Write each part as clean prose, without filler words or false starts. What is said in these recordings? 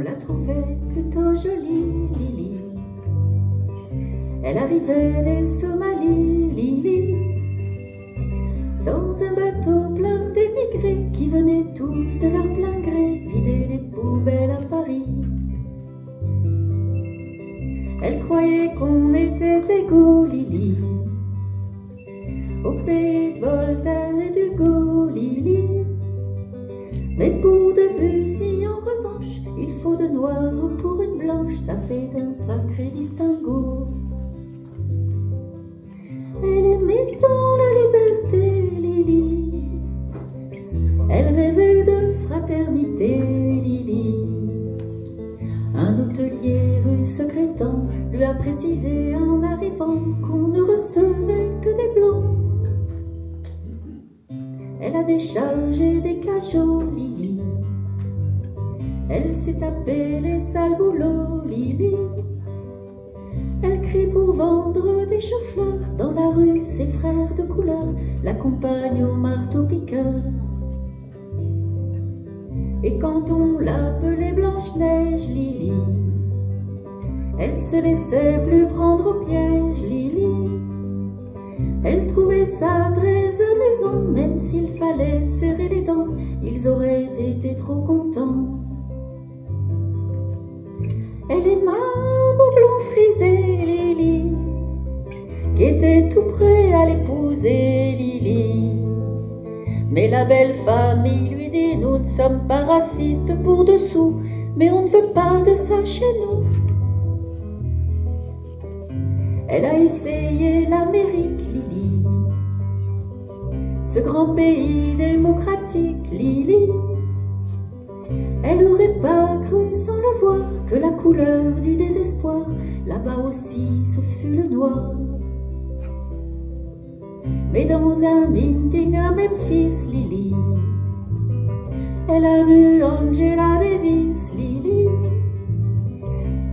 la trouvait plutôt jolie, Lili. Elle arrivait des Somalies, Lili, dans un bateau plein d'émigrés qui venaient tous de leur plein gré vider des poubelles à Paris. Elle croyait qu'on était égaux, Lili, au pays de Voltaire et d'Hugo, Lili. Mais pour Debussy, en revanche, il faut de noir pour une blanche, ça fait un sacré distinguo. Elle aimait tant la liberté, Lili, elle rêvait de fraternité, Lili. Un hôtelier rue Secrétan lui a précisé en arrivant qu'on ne recevait que des blancs. Elle a déchargé des cajots, Lili, elle s'est tapé les sales boulots, Lili. Elle crie pour vendre des choux-fleurs, dans la rue ses frères de couleur l'accompagnent au marteau-piqueur. Et quand on l'appelait Blanche-Neige, Lili, elle se laissait plus prendre au piège, Lili. Elle trouvait ça très amusant, même s'il fallait serrer les dents, ils auraient été trop contents. Elle aima un beau blond frisé, Lili, qui était tout prêt à l'épouser, Lili. Mais la belle famille lui dit: nous ne sommes pas racistes pour dessous, mais on ne veut pas de ça chez nous. Elle a essayé l'Amérique, Lili, ce grand pays démocratique, Lili. Elle n'aurait pas cru sans le voir que la couleur du désespoir, là-bas aussi, ce fut le noir. Mais dans un meeting à Memphis, Lili, elle a vu Angela Davis, Lili,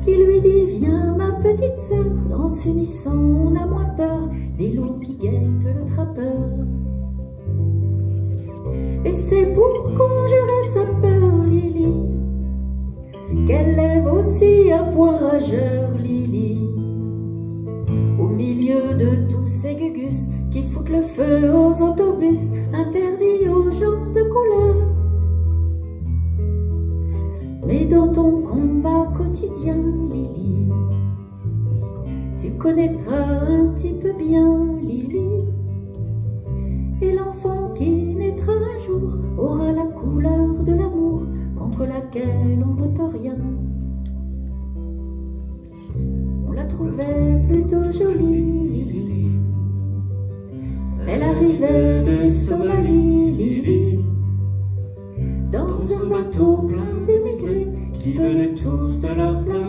qui lui dit: viens ma petite sœur, en s'unissant on a moins peur des loups qui guettent le trappeur. Et c'est pour conjurer sa peur, Lili, qu'elle lève aussi un poing rageur, Lili, au milieu de tous ces gugus qui foutent le feu aux autobus interdits aux gens de couleur. Mais dans ton combat quotidien, Lili, tu connaîtras un petit peu bien, Lili, et l'enfant qui naîtra un jour aura la couleur de l'amour contre laquelle on ne peut rien. On la trouvait plutôt jolie, Lili, elle arrivait des Somalies, Lili, dans un bateau plein d'émigrés qui venaient tous de leur plein